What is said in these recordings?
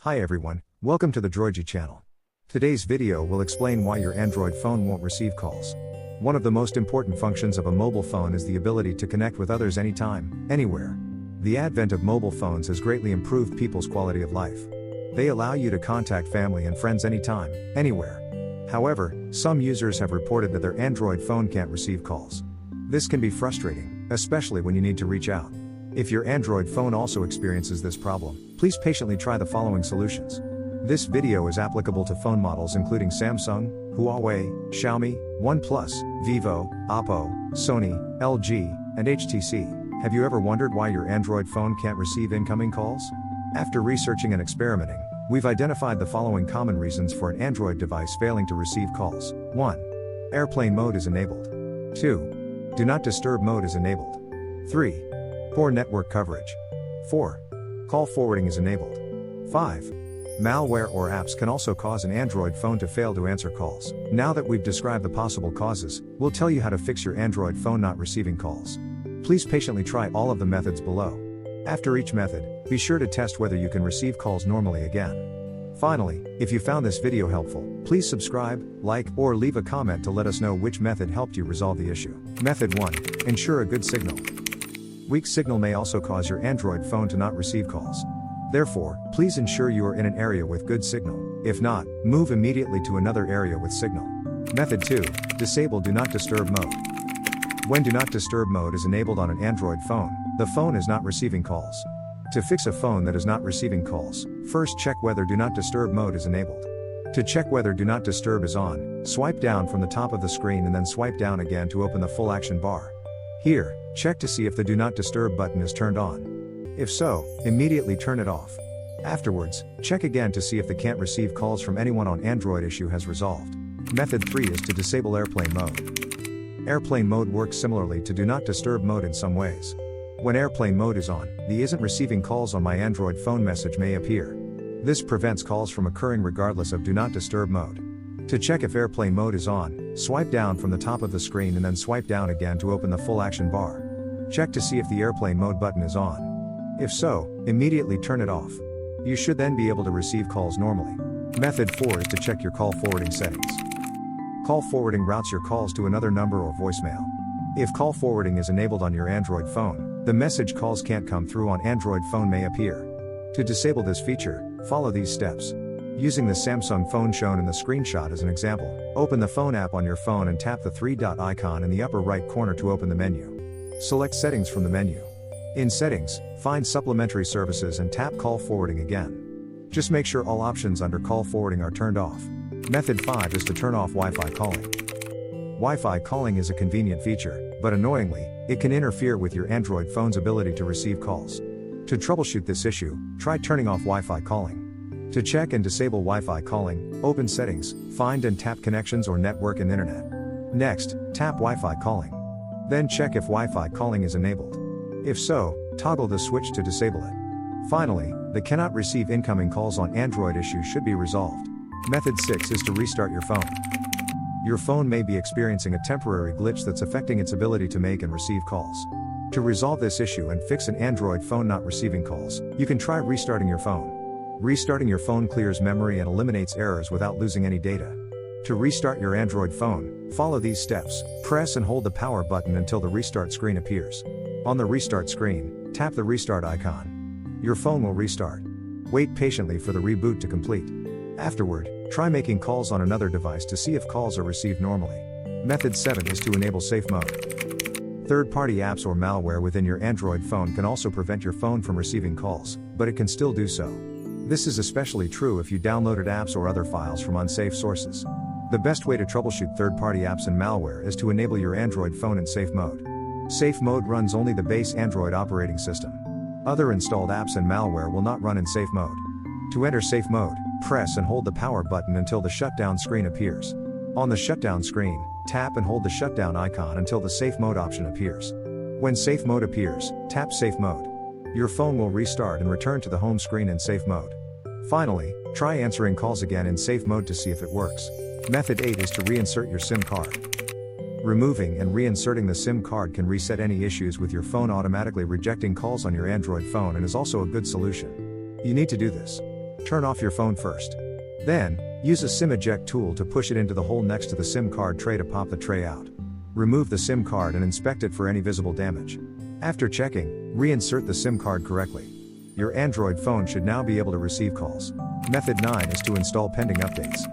Hi everyone, welcome to the Droigy channel. Today's video will explain why your Android phone won't receive calls. One of the most important functions of a mobile phone is the ability to connect with others anytime, anywhere. The advent of mobile phones has greatly improved people's quality of life. They allow you to contact family and friends anytime, anywhere. However, some users have reported that their Android phone can't receive calls. This can be frustrating, especially when you need to reach out. If your Android phone also experiences this problem, please patiently try the following solutions. This video is applicable to phone models including Samsung, Huawei, Xiaomi, OnePlus, Vivo, Oppo, Sony, LG, and HTC. Have you ever wondered why your Android phone can't receive incoming calls? After researching and experimenting, we've identified the following common reasons for an Android device failing to receive calls. 1. Airplane mode is enabled. 2. Do not disturb mode is enabled. 3. Poor network coverage. 4. Call forwarding is enabled. 5. Malware or apps can also cause an Android phone to fail to answer calls. Now that we've described the possible causes, we'll tell you how to fix your Android phone not receiving calls. Please patiently try all of the methods below. After each method, be sure to test whether you can receive calls normally again. Finally, if you found this video helpful, please subscribe, like, or leave a comment to let us know which method helped you resolve the issue. Method 1. Ensure a good signal. Weak signal may also cause your Android phone to not receive calls. Therefore, please ensure you are in an area with good signal. If not, move immediately to another area with signal. Method 2. Disable Do Not Disturb mode. When Do Not Disturb mode is enabled on an Android phone, the phone is not receiving calls. To fix a phone that is not receiving calls, first check whether Do Not Disturb mode is enabled. To check whether Do Not Disturb is on, swipe down from the top of the screen and then swipe down again to open the full action bar. Here, check to see if the Do Not Disturb button is turned on. If so, immediately turn it off. Afterwards, check again to see if the can't receive calls from anyone on Android issue has resolved. Method 3 is to disable airplane mode. Airplane mode works similarly to Do Not Disturb mode in some ways. When airplane mode is on, the "isn't receiving calls on my Android phone" message may appear. This prevents calls from occurring regardless of Do Not Disturb mode. To check if airplane mode is on, swipe down from the top of the screen and then swipe down again to open the full action bar. Check to see if the airplane mode button is on. If so, immediately turn it off. You should then be able to receive calls normally. Method 4 is to check your call forwarding settings. Call forwarding routes your calls to another number or voicemail. If call forwarding is enabled on your Android phone, the message "calls can't come through on Android phone" may appear. To disable this feature, follow these steps. Using the Samsung phone shown in the screenshot as an example, open the phone app on your phone and tap the three-dot icon in the upper right corner to open the menu. Select Settings from the menu. In Settings, find Supplementary Services and tap Call Forwarding again. Just make sure all options under call forwarding are turned off. Method 5 is to turn off Wi-Fi calling. Wi-Fi calling is a convenient feature, but annoyingly, it can interfere with your Android phone's ability to receive calls. To troubleshoot this issue, try turning off Wi-Fi calling. To check and disable Wi-Fi calling, open Settings, find and tap Connections or Network and Internet. Next, tap Wi-Fi calling. Then check if Wi-Fi calling is enabled. If so, toggle the switch to disable it. Finally, the cannot receive incoming calls on Android issue should be resolved. Method 6 is to restart your phone. Your phone may be experiencing a temporary glitch that's affecting its ability to make and receive calls. To resolve this issue and fix an Android phone not receiving calls, you can try restarting your phone. Restarting your phone clears memory and eliminates errors without losing any data. To restart your Android phone, follow these steps. Press and hold the power button until the restart screen appears. On the restart screen, tap the restart icon. Your phone will restart. Wait patiently for the reboot to complete. Afterward, try making calls on another device to see if calls are received normally. Method 7 is to enable safe mode. Third-party apps or malware within your Android phone can also prevent your phone from receiving calls, but it can still do so. This is especially true if you downloaded apps or other files from unsafe sources. The best way to troubleshoot third-party apps and malware is to enable your Android phone in safe mode. Safe mode runs only the base Android operating system. Other installed apps and malware will not run in safe mode. To enter safe mode, press and hold the power button until the shutdown screen appears. On the shutdown screen, tap and hold the shutdown icon until the safe mode option appears. When safe mode appears, tap safe mode. Your phone will restart and return to the home screen in safe mode. Finally, try answering calls again in safe mode to see if it works. Method 8 is to reinsert your SIM card. Removing and reinserting the SIM card can reset any issues with your phone automatically rejecting calls on your Android phone and is also a good solution. You need to do this. Turn off your phone first. Then, use a SIM eject tool to push it into the hole next to the SIM card tray to pop the tray out. Remove the SIM card and inspect it for any visible damage. After checking, reinsert the SIM card correctly. Your Android phone should now be able to receive calls. Method 9 is to install pending updates.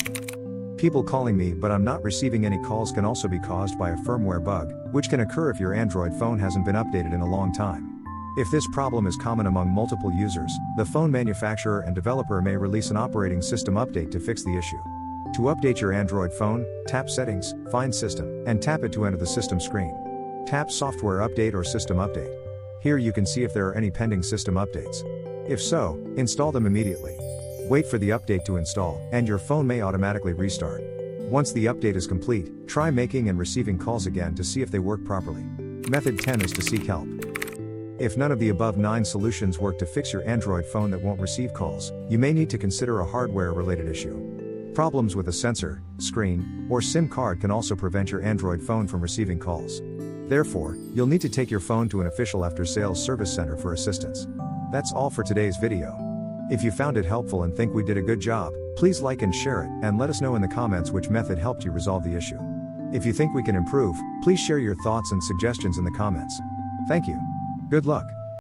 People calling me but I'm not receiving any calls can also be caused by a firmware bug, which can occur if your Android phone hasn't been updated in a long time. If this problem is common among multiple users, the phone manufacturer and developer may release an operating system update to fix the issue. To update your Android phone, tap Settings, find System, and tap it to enter the system screen. Tap Software Update or System Update. Here you can see if there are any pending system updates. If so, install them immediately. Wait for the update to install, and your phone may automatically restart. Once the update is complete, try making and receiving calls again to see if they work properly. Method 10 is to seek help. If none of the above 9 solutions work to fix your Android phone that won't receive calls, you may need to consider a hardware-related issue. Problems with a sensor, screen, or SIM card can also prevent your Android phone from receiving calls. Therefore, you'll need to take your phone to an official after-sales service center for assistance. That's all for today's video. If you found it helpful and think we did a good job, please like and share it, and let us know in the comments which method helped you resolve the issue. If you think we can improve, please share your thoughts and suggestions in the comments. Thank you. Good luck.